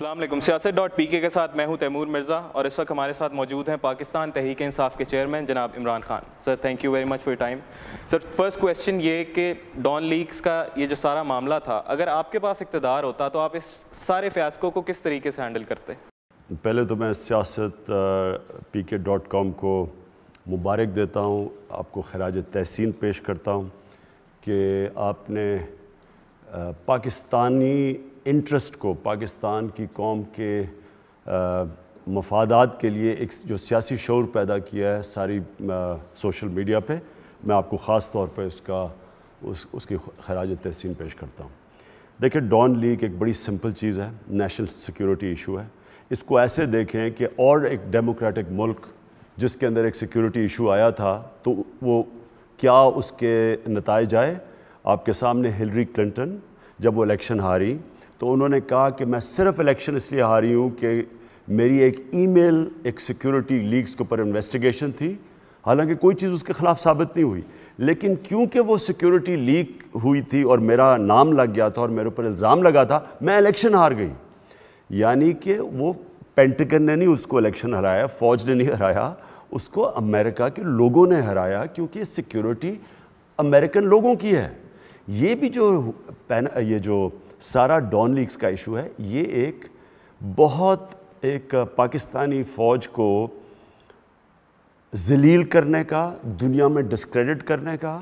السلام علیکم. سیاست.pk کے ساتھ میں ہوں تیمور مرزا اور اس وقت ہمارے ساتھ موجود ہیں پاکستان تحریک انصاف کے چیئرمین جناب Imran Khan. Sir thank you very much for your time. Sir first question یہ کہ ڈان لیکس کا یہ جو سارا معاملہ تھا، اگر آپ کے پاس اقتدار ہوتا تو آپ اس سارے فیاسکو کو کس طریقے سے ہینڈل کرتے؟ پہلے تو میں siyaset.pk.com کو مبارک دیتا ہوں، آپ کو خراج تحسین پیش کرتا ہوں کہ آپ نے پاکستانی انٹرسٹ کو، پاکستان کی قوم کے مفادات کے لیے ایک جو سیاسی شعور پیدا کیا ہے ساری سوشل میڈیا پہ. میں آپ کو خاص طور پہ اس کی خراج تحسین پیش کرتا ہوں. دیکھیں، ڈان لیک ایک بڑی سمپل چیز ہے، نیشنل سیکیورٹی ایشو ہے. اس کو ایسے دیکھیں کہ اور ایک ڈیموکریٹک ملک جس کے اندر ایک سیکیورٹی ایشو آیا تھا تو وہ کیا اس کے نتائج آئے. آپ کے سامنے ہلری کلنٹن جب وہ الیکشن ہاری تو انہوں نے کہا کہ میں صرف الیکشن اس لیے ہاری ہوں کہ میری ایک ای میل ایک سیکیورٹی لیکس کے اوپر انویسٹیگیشن تھی، حالانکہ کوئی چیز اس کے خلاف ثابت نہیں ہوئی، لیکن کیونکہ وہ سیکیورٹی لیک ہوئی تھی اور میرا نام لگ گیا تھا اور میرے اوپر الزام لگا تھا، میں الیکشن ہار گئی. یعنی کہ وہ پینٹاگن نے نہیں اس کو الیکشن ہرایا، فوج نے نہیں ہرایا، اس کو امریکہ کے لوگوں نے ہرایا، کیونکہ سیکیورٹی امریکن لوگوں کی ہے. یہ بھی جو سارا ڈان لیکس کا ایشو ہے، یہ ایک بہت ایک پاکستانی فوج کو ذلیل کرنے کا، دنیا میں ڈسکریڈٹ کرنے کا،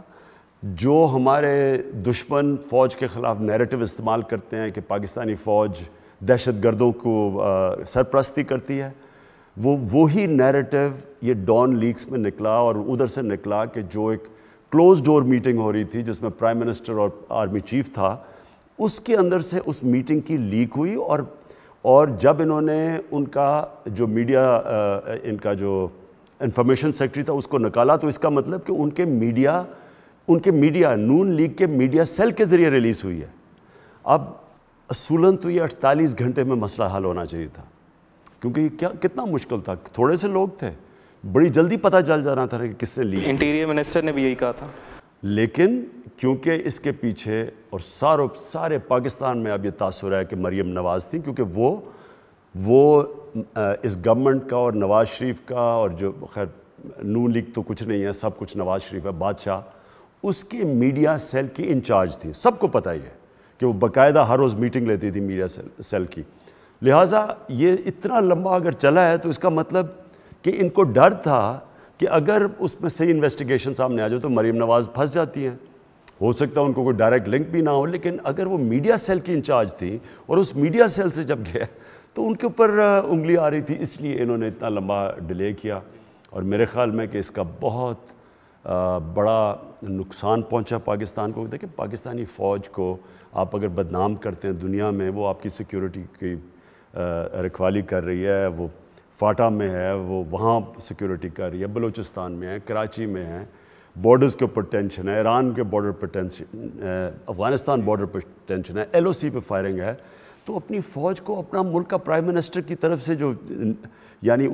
جو ہمارے دشمن فوج کے خلاف نیریٹو استعمال کرتے ہیں کہ پاکستانی فوج دہشت گردوں کو سرپرستی کرتی ہے، وہی نیریٹو یہ ڈان لیکس میں نکلا. اور ادھر سے نکلا کہ جو ایک کلوز ڈور میٹنگ ہو رہی تھی جس میں پرائم منسٹر اور آرمی چیف تھا، اس کے اندر سے اس میٹنگ کی لیک ہوئی. اور جب انہوں نے ان کا جو میڈیا، ان کا جو انفارمیشن سیکرٹری تھا، اس کو نکالا، تو اس کا مطلب کہ ان کے میڈیا نون لیگ کے میڈیا سیل کے ذریعے ریلیز ہوئی ہے. اب اصولاً تو یہ 48 گھنٹے میں مسئلہ حل ہونا چاہیے تھا، کیونکہ یہ کتنا مشکل تھا، تھوڑے سے لوگ تھے، بڑی جلدی پتہ چل جانا تھا کہ کس نے لی. انٹیریئر منسٹر نے بھی یہی کہا تھا. لیکن کیونکہ اس کے پیچھے اور سارے پاکستان میں اب یہ تاثر ہے کہ مریم نواز تھیں، کیونکہ وہ اس گورنمنٹ کا اور نواز شریف کا، اور جو خیر نون لیگ تو کچھ نہیں ہے، سب کچھ نواز شریف ہے، بادشاہ، اس کے میڈیا سیل کی انچارج تھی. سب کو پتہ ہی ہے کہ وہ باقاعدہ ہر روز میٹنگ لیتی تھی میڈیا سیل کی. لہٰذا یہ اتنا لمبا اگر چلا ہے تو اس کا مطلب کہ ان کو ڈر تھا کہ اگر اس میں صحیح انویسٹیگیشن سامنے آ جائے تو مریم نواز پھنس جاتی ہیں. ہو سکتا ہے ان کو کوئی ڈائریکٹ لنک بھی نہ ہو، لیکن اگر وہ میڈیا سیل کی انچارج تھیں اور اس میڈیا سیل سے جب گئے تو ان کے اوپر انگلی آ رہی تھی، اس لیے انہوں نے اتنا لمبا ڈیلے کیا. اور میرے خیال میں کہ اس کا بہت بڑا نقصان پہنچا پاکستان کو. دیکھیں، پاکستانی فوج کو آپ اگر بدنام کرتے ہیں دنیا میں، وہ آپ کی سیکیورٹی کی رکھوالی کر رہی ہے، وہ فاٹا میں ہے، وہ وہاں سیکیورٹی کر رہی ہے، بلوچستان میں ہے، کراچی میں ہے، بارڈرز کے اوپر ٹینشن ہے، ایران کے بارڈر پہ ٹینشن، افغانستان بارڈر پہ ٹینشن ہے، LOC پہ فائرنگ ہے. تو اپنی فوج کو اپنا ملک کا پرائم منسٹر کی طرف سے جو، یعنی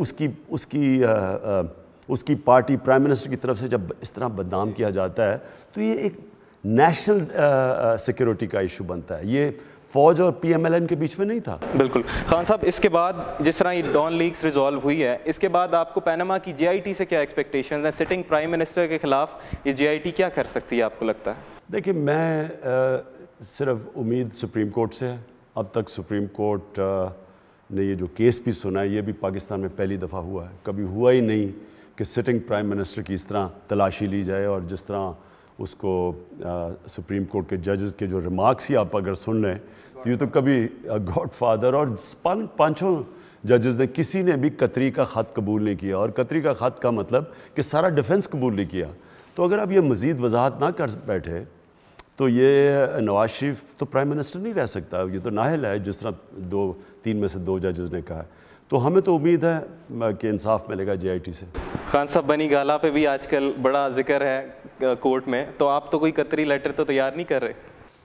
اس کی پارٹی پرائم منسٹر کی طرف سے جب اس طرح بدنام کیا جاتا ہے تو یہ ایک نیشنل سیکیورٹی کا ایشو بنتا ہے. یہ فوج اور PMLN کے بیچ میں نہیں تھا. بالکل. خان صاحب، اس کے بعد جس طرح یہ ڈان لیکس ریزالو ہوئی ہے، اس کے بعد آپ کو پیناما کی JIT سے کیا ایکسپیکٹیشنز ہیں؟ سٹنگ پرائم منسٹر کے خلاف یہ JIT کیا کر سکتی ہے آپ کو لگتا ہے؟ دیکھیں، میں صرف امید سپریم کورٹ سے ہے. اب تک سپریم کورٹ نے یہ جو کیس بھی سنا ہے، یہ بھی پاکستان میں پہلی دفعہ ہوا ہے. کبھی ہوا ہی نہیں کہ سٹنگ پرائم منسٹر کی اس طرح تلاشی لی جائے. اور جس طرح اس کو سپریم کورٹ کے ججز کے جو ریمارکس ہی آپ اگر سن لیں تو یہ تو کبھی گاڈ فادر اور پانچوں ججز نے کسی نے بھی قطری کا خط قبول نہیں کیا. اور قطری کا خط کا مطلب کہ سارا ڈیفنس قبول نہیں کیا. تو اگر اب یہ مزید وضاحت نہ کر بیٹھے تو یہ نواز شریف تو پرائم منسٹر نہیں رہ سکتا. یہ تو نااہل ہے، جس طرح 3 میں سے 2 ججز نے کہا ہے. تو ہمیں تو امید ہے کہ انصاف ملے گا JIT سے. خان صاحب، بنی گالا پہ بھی آج کل بڑا ذکر ہے کورٹ میں، تو آپ تو کوئی قطری لیٹر تو تیار نہیں کر رہے؟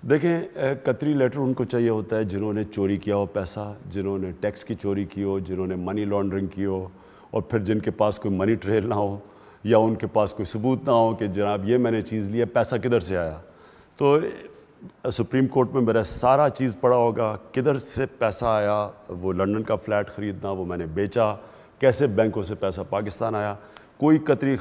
دیکھیں، قطری لیٹر ان کو چاہیے ہوتا ہے جنہوں نے چوری کیا ہو پیسہ، جنہوں نے ٹیکس کی چوری کی ہو، جنہوں نے منی لانڈرنگ کی ہو، اور پھر جن کے پاس کوئی منی ٹریل نہ ہو یا ان کے پاس کوئی ثبوت نہ ہو کہ جناب یہ میں نے چیز لی ہے، پیسہ کدھر سے آیا. تو سپریم کورٹ میں میرا سارا چیز پڑا ہوگا، کدھر سے پیسہ آیا، وہ لنڈن کا فلیٹ خریدنا وہ میں نے بیچا، کیسے بینکوں سے پیسہ پاکستان آیا، کوئی قطری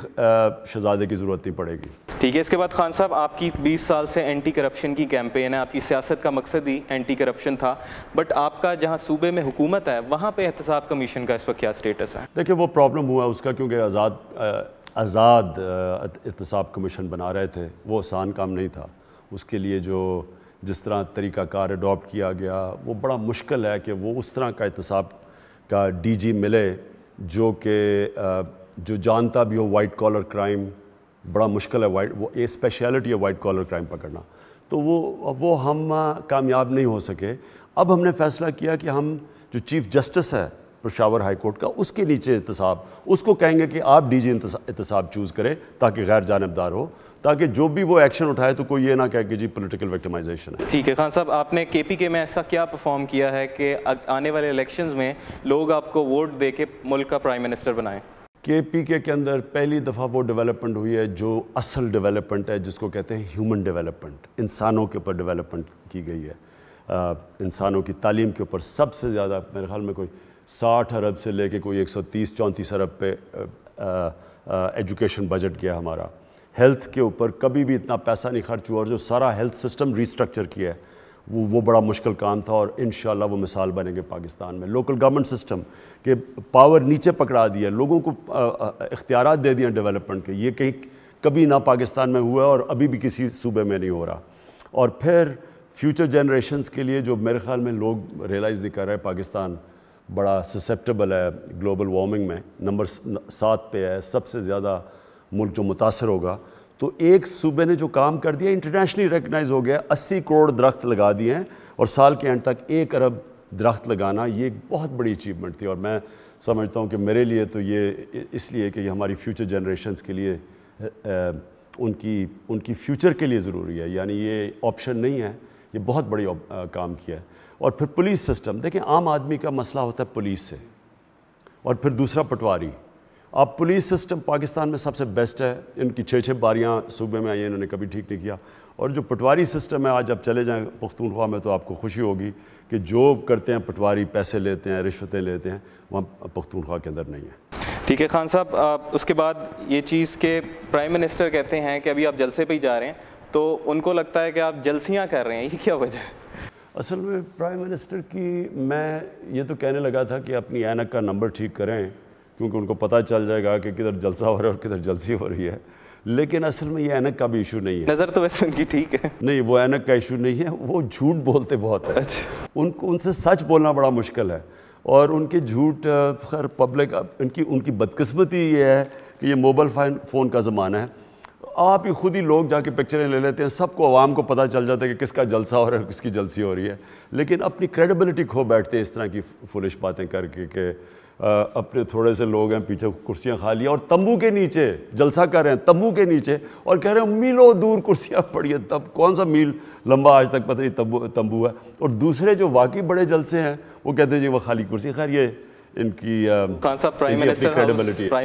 شہزادے کی ضرورت نہیں پڑے گی. ٹھیک ہے. اس کے بعد خان صاحب آپ کی 20 سال سے اینٹی کرپشن کی کیمپین ہے، آپ کی سیاست کا مقصد ہی اینٹی کرپشن تھا، بٹ آپ کا جہاں صوبے میں حکومت ہے وہاں پہ احتساب کمیشن کا اس وقت کیا اسٹیٹس ہے؟ دیکھیں وہ پرابلم ہوا اس کا، کیونکہ آزاد احتساب کمیشن بنا رہے تھے، وہ آسان کام نہیں تھا. اس کے لیے جس طرح طریقہ کار اڈاپٹ کیا گیا وہ بڑا مشکل ہے کہ وہ اس طرح کا احتساب کا ڈی جی ملے جو جانتا بھی ہو وائٹ کالر کرائم. بڑا مشکل ہے وہ اسپیشلٹی ہے وائٹ کالر کرائم پکڑنا، تو وہ ہم کامیاب نہیں ہو سکے. اب ہم نے فیصلہ کیا کہ ہم جو چیف جسٹس ہے پشاور ہائی کورٹ کا، اس کے نیچے احتساب، اس کو کہیں گے کہ آپ ڈی جی احتساب چوز کریں تاکہ غیر جانبدار ہو، تاکہ جو بھی وہ ایکشن اٹھائے تو کوئی یہ نہ کہے کہ جی پولیٹیکل وکٹمائزیشن ہے. ٹھیک ہے. خان صاحب آپ نے کے پی کے میں ایسا کیا پرفارم کیا ہے کہ آنے والے الیکشنز میں لوگ آپ کو ووٹ دے کے ملک کا پرائم منسٹر بنائیں؟ کے پی کے اندر پہلی دفعہ وہ ڈیولپمنٹ ہوئی ہے جو اصل ڈیولپمنٹ ہے، جس کو کہتے ہیں ہیومن ڈیولپمنٹ. انسانوں کے اوپر ڈیولپمنٹ کی گئی ہے، انسانوں کی تعلیم کے اوپر سب سے زیادہ، میرے خیال میں کوئی 60 ارب سے لے کے کوئی 130-34 ارب پہ ایجوکیشن بجٹ گیا ہمارا. ہیلتھ کے اوپر کبھی بھی اتنا پیسہ نہیں خرچ ہوا، اور جو سارا ہیلتھ سسٹم ریسٹرکچر کیا ہے وہ بڑا مشکل کام تھا، اور انشاءاللہ وہ مثال بنیں گے پاکستان میں. لوکل گورنمنٹ سسٹم کہ پاور نیچے پکڑا دیا، لوگوں کو اختیارات دے دیا ڈیولپمنٹ کے، یہ کہیں کبھی نہ پاکستان میں ہوا ہے اور ابھی بھی کسی صوبے میں نہیں ہو رہا. اور پھر فیوچر جنریشنز کے لیے جو میرے خیال میں لوگ ریئلائز نہیں کر رہے، پاکستان بڑا سسیپٹیبل ہے گلوبل وارمنگ میں، نمبر 7 پہ ہے، سب سے زیادہ ملک جو متاثر ہوگا. تو ایک صوبے نے جو کام کر دیا انٹرنیشنلی ریکگنائز ہو گیا، 80 کروڑ درخت لگا دیے ہیں، اور سال کے اینڈ تک 1 ارب درخت لگانا، یہ ایک بہت بڑی اچیومنٹ تھی. اور میں سمجھتا ہوں کہ میرے لیے تو یہ اس لیے کہ یہ ہماری فیوچر جنریشنز کے لیے ان کی فیوچر کے لیے ضروری ہے، یعنی یہ آپشن نہیں ہے، یہ بہت بڑی کام کیا ہے. اور پھر پولیس سسٹم دیکھیں، عام آدمی کا مسئلہ ہوتا ہے پولیس سے، اور پھر دوسرا پٹواری. اب پولیس سسٹم پاکستان میں سب سے بیسٹ ہے، ان کی 6 باریاں صوبے میں آئی ہیں، انہوں نے کبھی ٹھیک نہیں کیا. اور جو پٹواری سسٹم ہے، آج آپ چلے جائیں پختونخوا میں تو آپ کو خوشی ہوگی کہ جو کرتے ہیں پٹواری، پیسے لیتے ہیں، رشوتیں لیتے ہیں، وہاں پختونخوا کے اندر نہیں ہے. ٹھیک ہے. خان صاحب اس کے بعد یہ چیز کہ پرائم منسٹر کہتے ہیں کہ ابھی آپ جلسے پہ ہی جا رہے ہیں، تو ان کو لگتا ہے کہ آپ جلسیاں کر رہے ہیں، یہ کیا وجہ ہے؟ اصل میں پرائم منسٹر کی میں یہ تو کہنے لگا تھا کہ اپنی اینک کا نمبر ٹھیک کریں، کیونکہ ان کو پتہ چل جائے گا کہ کدھر جلسہ ہو رہا ہے اور کدھر جلسی ہو رہی ہے. لیکن اصل میں یہ اینک کا بھی ایشو نہیں ہے. نظر تو ویسے ان کی ٹھیک ہے. نہیں، وہ اینک کا ایشو نہیں ہے، وہ جھوٹ بولتے بہت ہے. ان سے سچ بولنا بڑا مشکل ہے، اور ان کے جھوٹ خیر پبلک، ان کی بدقسمتی یہ ہے کہ یہ موبائل فون کا زمانہ ہے. آپ ہی خود ہی لوگ جا کے پکچریں لے لیتے ہیں، سب کو عوام کو پتہ چل جاتا ہے کہ کس کا جلسہ ہو رہا ہے، کس کی جلسی ہو رہی ہے. لیکن اپنی کریڈیبلٹی کھو بیٹھتے ہیں اس طرح کی فولش باتیں کر کے کہ اپنے تھوڑے سے لوگ ہیں پیچھے کرسیاں خالی ہیں اور تمبو کے نیچے جلسہ کر رہے ہیں، تمبو کے نیچے، اور کہہ رہے ہیں میلوں دور کرسیاں پڑی ہیں. تب کون سا میل لمبا آج تک پتہ نہیں تمبو ہے. اور دوسرے جو واقعی بڑے جلسے ہیں وہ کہتے ہیں جی وہ خالی کرسی. خیر یہ ان کی خان صاحب پرائم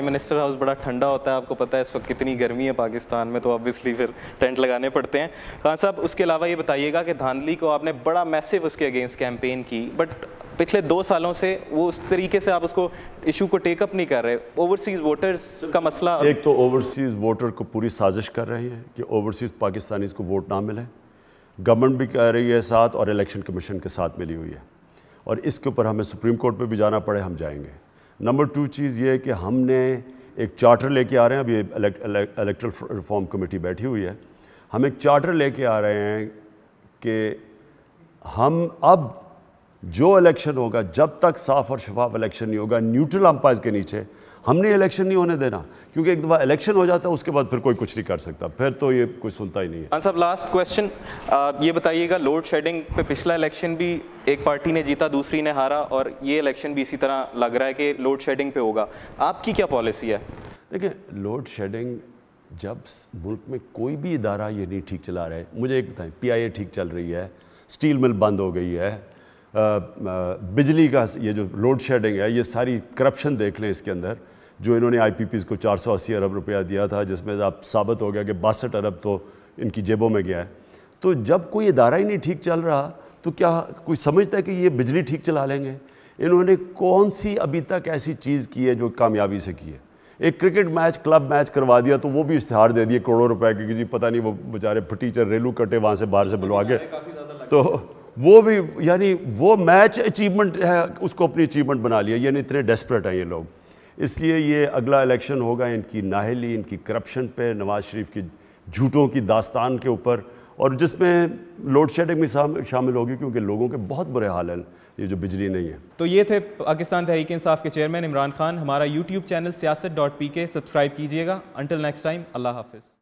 منسٹر ہاؤس بڑا ٹھنڈا ہوتا ہے، آپ کو پتہ ہے اس وقت کتنی گرمی ہے پاکستان میں، تو آبویسلی پھر ٹینٹ لگانے پڑتے ہیں. خان صاحب اس کے علاوہ یہ بتائیے گا کہ دھاندلی کو آپ نے بڑا میسو اس کے اگینسٹ کیمپین کی، بٹ پچھلے 2 سالوں سے وہ اس طریقے سے آپ اس کو ایشو کو ٹیک اپ نہیں کر رہے. اوورسیز ووٹرز کا مسئلہ، ایک تو اوورسیز ووٹر کو پوری سازش کر رہے ہیں کہ اوورسیز پاکستانیز کو ووٹ نہ ملے، گورنمنٹ بھی کہہ رہی ہے ساتھ، اور الیکشن کمیشن کے ساتھ ملی ہوئی ہے، اور اس کے اوپر ہمیں سپریم کورٹ پہ بھی جانا پڑے ہم جائیں گے. نمبر 2 چیز یہ ہے کہ ہم نے ایک چارٹر لے کے آ رہے ہیں، ابھی الیکٹرل ریفارم کمیٹی بیٹھی ہوئی ہے، ہم ایک چارٹر لے کے آ رہے ہیں کہ ہم اب جو الیکشن ہوگا، جب تک صاف اور شفاف الیکشن نہیں ہوگا، نیوٹرل امپائرز کے نیچے ہم نے الیکشن نہیں ہونے دینا. کیونکہ ایک دفعہ الیکشن ہو جاتا ہے اس کے بعد پھر کوئی کچھ نہیں کر سکتا، پھر تو یہ کوئی سنتا ہی نہیں ہے. خان صاحب لاسٹ کویسچن یہ بتائیے گا، لوڈ شیڈنگ پہ پچھلا الیکشن بھی ایک پارٹی نے جیتا دوسری نے ہارا، اور یہ الیکشن بھی اسی طرح لگ رہا ہے کہ لوڈ شیڈنگ پہ ہوگا. آپ کی کیا پالیسی ہے؟ دیکھیں لوڈ شیڈنگ جب ملک میں کوئی بھی ادارہ یہ نہیں ٹھیک چلا رہا ہے، مجھے ایک بتائیں، پی آئی اے ٹھیک چل رہی ہے، اسٹیل مل بند ہو گئی ہے، بجلی کا یہ جو لوڈ شیڈنگ ہے، یہ ساری کرپشن دیکھ لیں اس کے اندر، جو انہوں نے آئی پی پیز کو 480 ارب روپیہ دیا تھا، جس میں اب ثابت ہو گیا کہ 62 ارب تو ان کی جیبوں میں گیا ہے. تو جب کوئی ادارہ ہی نہیں ٹھیک چل رہا تو کیا کوئی سمجھتا ہے کہ یہ بجلی ٹھیک چلا لیں گے؟ انہوں نے کون سی ابھی تک ایسی چیز کی ہے جو کامیابی سے کی ہے؟ ایک کرکٹ میچ کلب میچ کروا دیا تو وہ بھی اشتہار دے دیے کروڑوں روپے کے کہ جی پتہ نہیں وہ بیچارے ٹیچر ریلو کٹے وہاں سے باہر سے بلوا کے، تو وہ بھی یعنی وہ میچ اچیومنٹ ہے اس کو اپنی اچیومنٹ بنا لیا. یعنی اتنے ڈیسپریٹ ہیں یہ لوگ. اس لیے یہ اگلا الیکشن ہوگا ان کی نااہلی، ان کی کرپشن پہ، نواز شریف کی جھوٹوں کی داستان کے اوپر، اور جس میں لوڈ شیڈنگ بھی شامل ہوگی کیونکہ لوگوں کے بہت برے حال ہیں یہ جو بجلی نہیں ہے. تو یہ تھے پاکستان تحریک انصاف کے چیئرمین عمران خان. ہمارا یوٹیوب چینل سیاست.pk سبسکرائب کیجیے گا. انٹل نیکسٹ ٹائم، اللہ حافظ.